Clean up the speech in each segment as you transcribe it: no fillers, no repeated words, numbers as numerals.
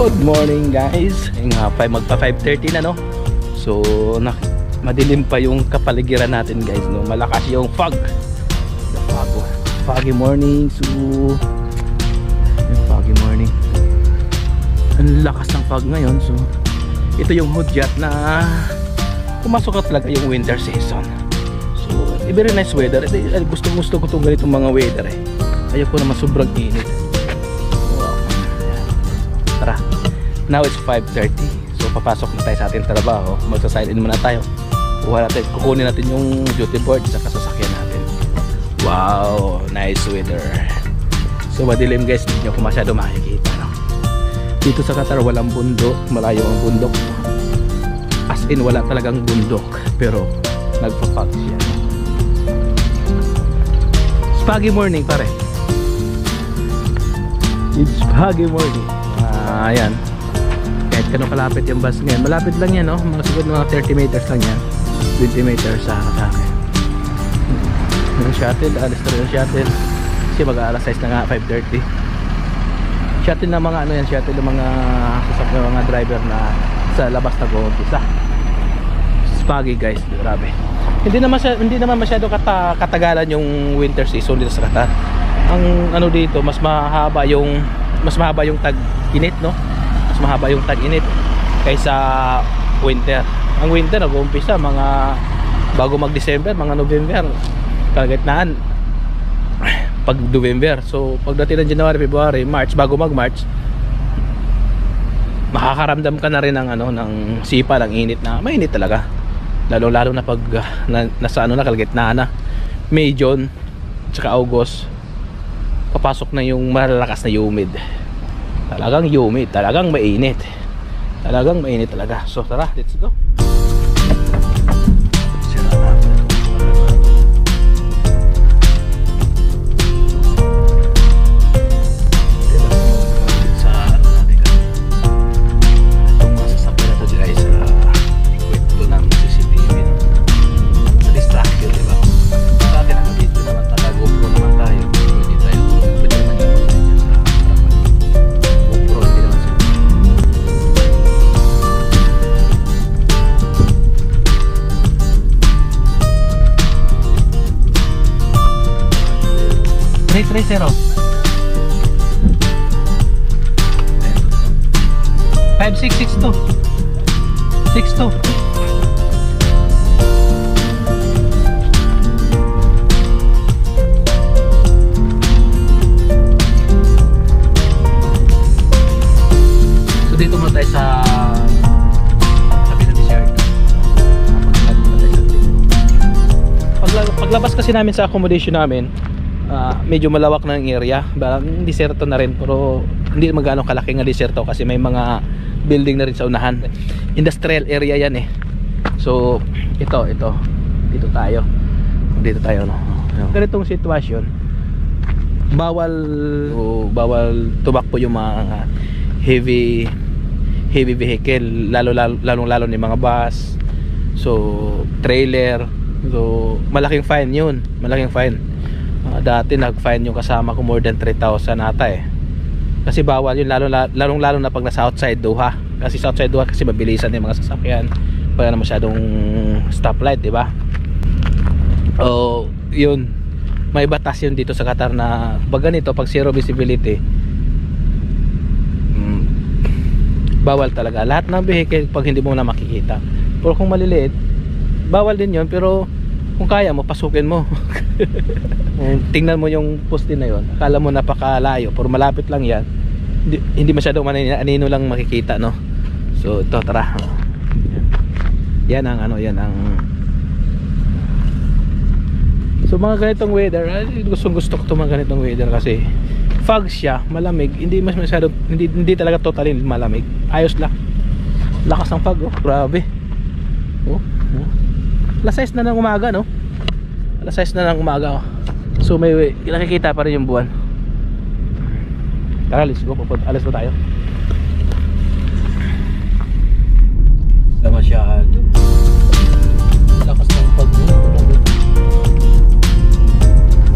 Good morning guys. Magpa 5:30 na no. So madilim pa yung kapaligiran natin guys no. Malakas yung fog. Foggy morning. So foggy morning. Ang lakas ng fog ngayon. So ito yung hudyat na pumasok na talaga yung winter season. So very nice weather. Gusto ko itong ganitong mga weather eh. Ayaw ko naman sobrang init. Tara, now it's 5:30. So papasok na tayo sa ating trabaho. Magsa-sign in muna tayo. Kukunin natin yung duty board sa sasakyan natin. Wow, nice weather. So madilim guys, hindi nyo ko masyado makikita no? Dito sa Qatar walang bundok. Malayo ang bundok. As in wala talagang bundok. Pero nagpa-fog siya. Foggy morning pare. It's foggy morning. Ayan. Kahit kano kalapit yung bus ngayon. Malapit lang yan, no? Mga siguro mga 30 meters lang yan. 20 meters sa akin. Yung shuttle, alas na rin yung shuttle. Kasi mag-aalas 6 na nga, 5:30. Shuttle na mga ano yan, shuttle ng mga sasakyan, mga driver na sa labas na go-umpisa. Foggy guys, grabe. Hindi naman masyado katagalan yung winter season dito sa Qatar. Ang ano dito, mas mahaba yung tag-init no? Mas mahaba yung tag-init kaysa winter. Ang winter nag-uumpisa mga bago mag-December, mga November. Kalagitnaan pag November. So pagdating ng January, February, March, bago mag-March, makakaramdam ka na rin ng ano, ng sipa, ng init na mainit talaga. Lalo na pag nasa ano na, kalagitnaan na May, June, tsaka August, papasok na yung malalakas na humid. Talagang humid, talagang mainit. Talagang mainit talaga. So tara, let's go. Zero 5662 62. So dito muna tayo sa desert. Paglabas kasi namin sa accommodation namin, medyo malawak na ang area. Diserto na rin, pero hindi magano kalaki nga diserto kasi may mga building na rin sa unahan. Industrial area yan eh. So ito dito tayo no. Ganitong sitwasyon, bawal tumakbo yung mga heavy vehicle, lalo ni mga bus, so trailer. So malaking fine yun, malaking fine. Dati nag-fine yung kasama ko more than 3,000 ata eh. Kasi bawal yun, lalo na pag nasa outside Doha. Kasi sa outside Doha kasi mabilisan yung mga sasakyan, pag na masyadong stoplight, diba? Yun, may batas yun dito sa Qatar na pag ganito, pag zero visibility, bawal talaga lahat ng vehicle pag hindi mo na makikita. Pero kung maliliit, bawal din yun, pero kung kaya mo, pasukin mo. Tingnan mo yung poste na yon, akala mo napakalayo, pero malapit lang yan. Hindi masyadong anino lang makikita no. So ito, tara. Yan ang ano, yan ang. So mga ganitong weather, gusto ko mga ganitong weather kasi fog siya, malamig, hindi masyado, hindi talaga totally malamig. Ayos lang. Lakas ng fog, oh, grabe. Alas 6 na ng umaga no. Alas 6 na ng umaga oh. So may nakikita pa rin yung buwan. Tara, let's go. Alas na tayo. Masyado lakas ng fog no.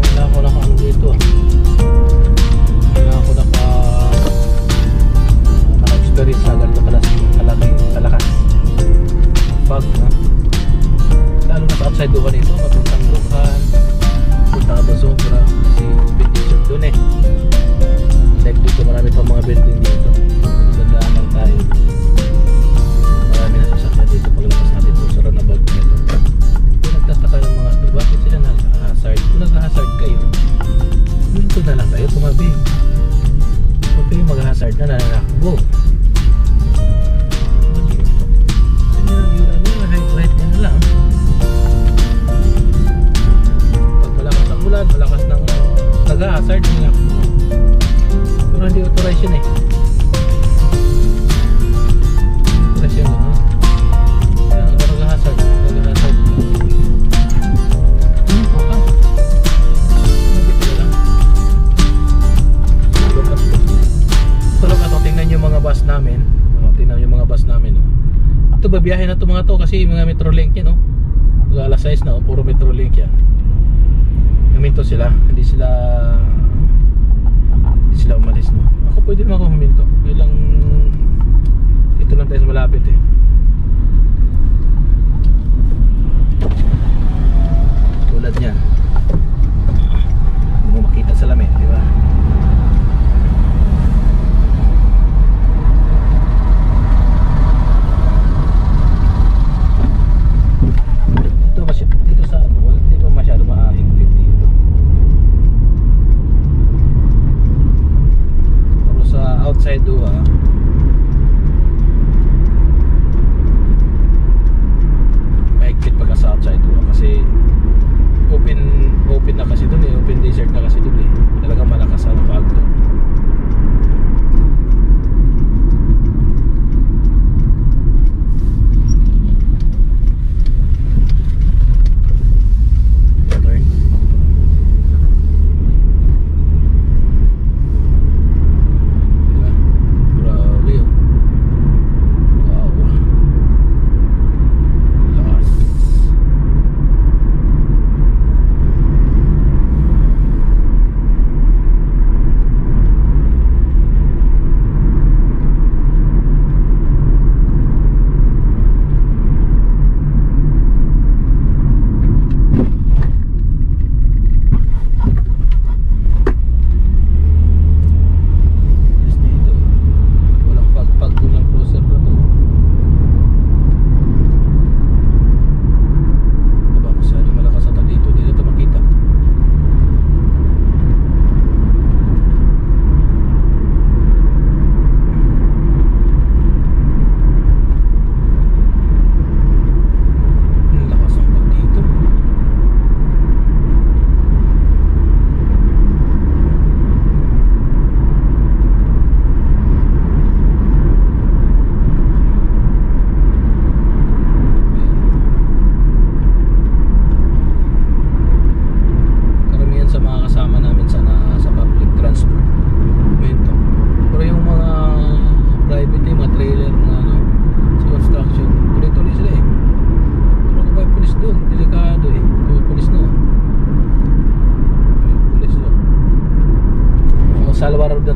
Wala ako naka dito. Wala ako naka-extend takbo. Height niya na lang. Pag malakas ang ulan, malakas ng nag-hazard nila. Pero hindi authorized yun eh. Authorized yun ano. Yan, nag-hazard. Nag-hazard. Okay. Nagpipila lang. Tulog ato, tingnan yung mga bus namin. Tingnan yung mga bus namin. Ito babiyahe na ito mga to kasi mga Metrolink yan. Alas 6 na, puro Metrolink yan. Huminto sila, hindi sila umalis, no. Ako pwede naman ako huminto. Ilang ito lang tayo sa malapit eh. Tulad niyan. Hindi mo makita sa lamin, di ba? Dito sa ano, hindi pa masyado maahintid dito. Outside doa mahigpit pagka sa outside doa kasi open na kasi dun eh, open desert na kasi dun eh, talagang malakas ang fog doon.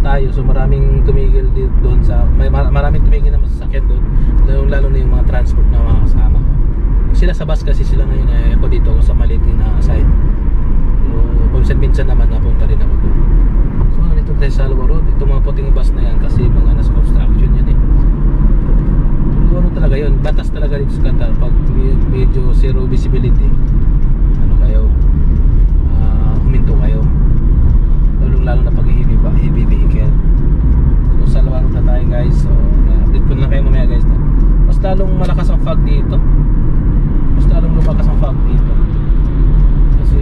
Tayo, so maraming tumigil doon sa maraming tumigil na masasakyan doon, lalo na yung mga transport na mga kasama ko. Sila sa bus kasi sila ngayon eh, ako dito ako sa maliit na side. So minsan naman napunta rin ako doon. So dito tayo sa Alwa Road, ito mga puting bus na yan kasi mga nasa construction yan eh. So ano talaga yun, batas talaga dito sa Qatar pag medyo zero visibility, ano kayo, huminto kayo, lalo na pag heavy vehicle. So sa Alwa Road na tayo guys, so update ko na kayo mamaya guys, no? Mas lalong malakas ang fog dito, mas lalong lumakas ang fog dito kasi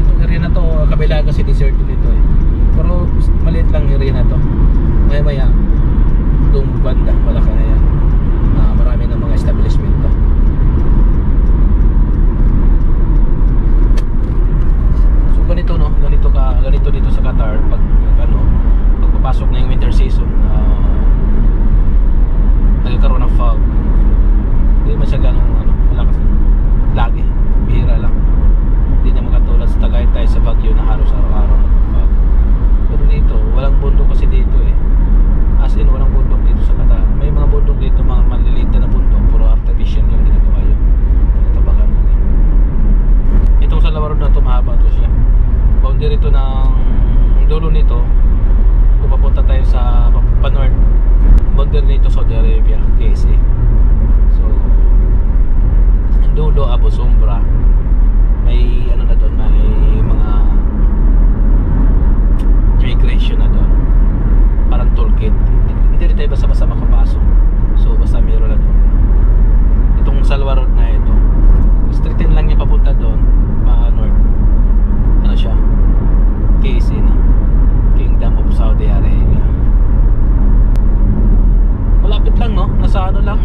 itong area na to, kabila kasi desert dito eh, pero maliit lang area na to. Maya doong banda malaki na yan, marami ng mga establishment to. So ganito no, ganito dito sa Qatar pag ano, pagpapasok na yung winter season, nagkakaroon ng fog.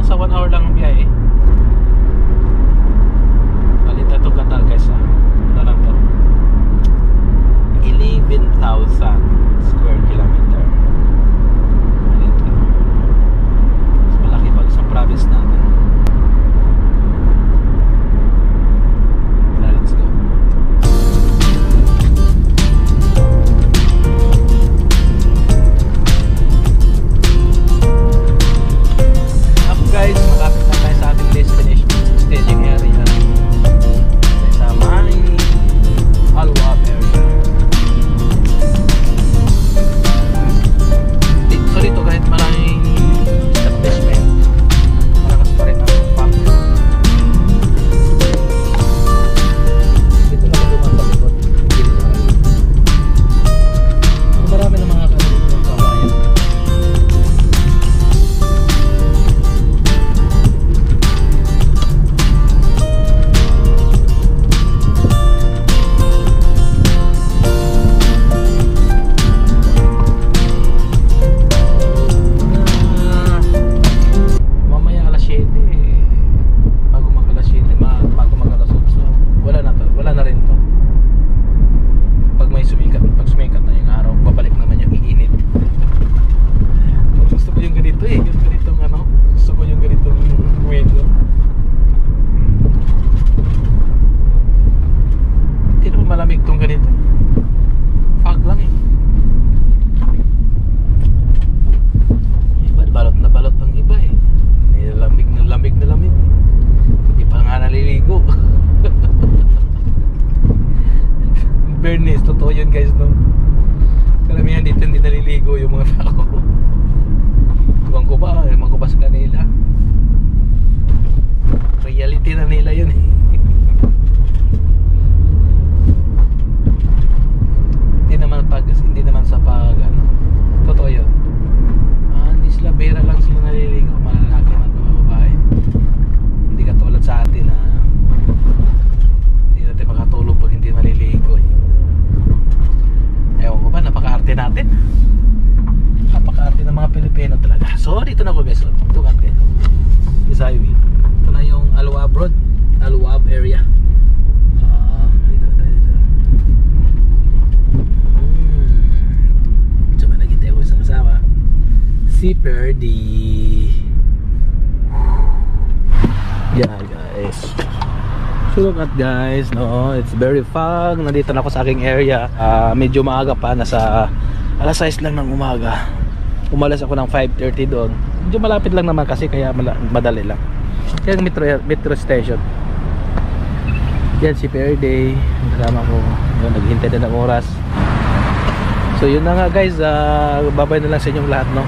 nasa 1 hour lang ang biyahe. Balita to Qatar guys ha. Ano lang to? 11,000 square kilometer. Balita. Mas malaki pag sa province natin. Let's go. Guys, malapit na tayo sa ating destination staging area sa may Al-Waab area. So dito kahit maraming establishment, malakas pa rin ang pump. Dito na dumaan sa likod. Marami na mga kanilin ng kabayan. Malamig tong ganito. Fog lang eh. Iba, balot na balot ang iba eh. Lamig na lamig na lamig. Hindi pa nga naliligo. Bernice, totoo yun guys no. Karamihan dito hindi naliligo yung mga tao. Ewan ko ba sa kanila. Reality na nila yun eh. Hindi naman sa pag ano, totoo yun. Hindi sila bera lang sila naliligo, malalaki man mga babae. Hindi katulad sa atin na hindi natin makatulog pag hindi naliligo eh. Ewan ko ba, napaka-arte natin. Napaka-arte ng mga Pilipino talaga. So dito na ko guys, ito kayo this highway. Ito na yung Al-Waab Road, Al-Waab area. Si Perdi. Yeah guys. So look at guys, no, it's very fog. Nandito na ako sa aking area. Medyo maaga pa, nasa alas 6 lang ng umaga. Umalas ako ng 5:30 doon. Medyo malapit lang naman kasi kaya madali lang. Yan metro station. Yan si Perdi. Kasama ko. Yun, naghihintay din ng oras. So yun na nga guys, babay na lang sa inyong lahat no.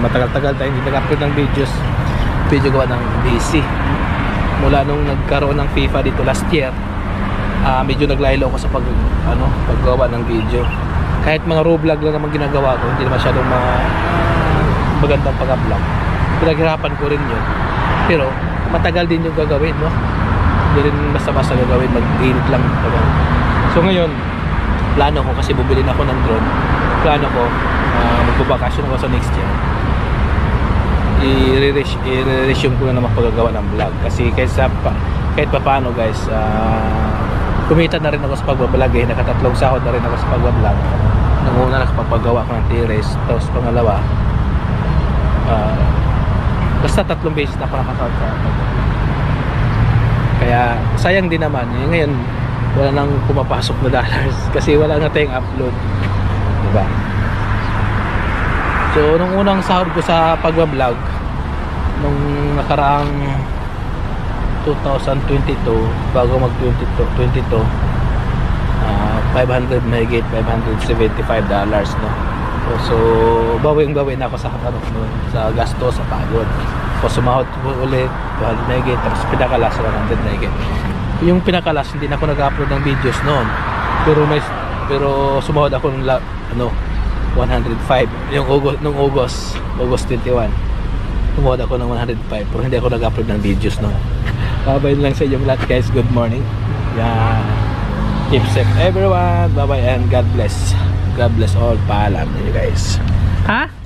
Matagal-tagal tayo hindi nag-upload ng videos. Video gawa ng busy. Mula nung nagkaroon ng FIFA dito last year, medyo naglaylo ako sa paggawa ng video. Kahit mga raw vlog lang naman ginagawa ko, hindi naman masyadong magandang pag-vlog. Pinaghirapan ko rin yun. Pero matagal din yung gagawin no. Hindi rin basta-basta gagawin, mag-edit lang. So ngayon, plano ko kasi bubili na ako ng drone. Plano ko magbabakasyon ako sa next year. I-resume ko na naman paggagawa ng vlog kasi kahit pa paano guys, kumita na rin ako sa pagbablog eh. Nakatatlong sahod na rin ako sa pagbablog. Nung una nakapagpagawa ko ng T-Race, tapos pangalawa basta 3 beses na ako nakasahod sa pagbablog. Kaya sayang din naman eh. Ngayon wala nang pumapasok na dollars kasi wala na tayong upload, diba? So nung unang sahod ko sa pagbablog nung nakaraang 2022 bago mag 2022, 500 mahigit $575 no. So bawing-bawi na ako sa sa gasto sa pagod. So sumahod ko ulit 200 mahigit, tapos pinakalas 100 mahigit. Yung pinakalas hindi na ako nag-upload ng videos noon, pero sumahod ako ng 105 yung August 21. Sumahod ako ng 105 pero hindi ako nag-upload ng videos noon. Bye-bye lang sa inyo lahat guys. Good morning. Yeah. Keep safe everyone. Bye-bye and God bless. God bless all. Paalam you guys. Ha?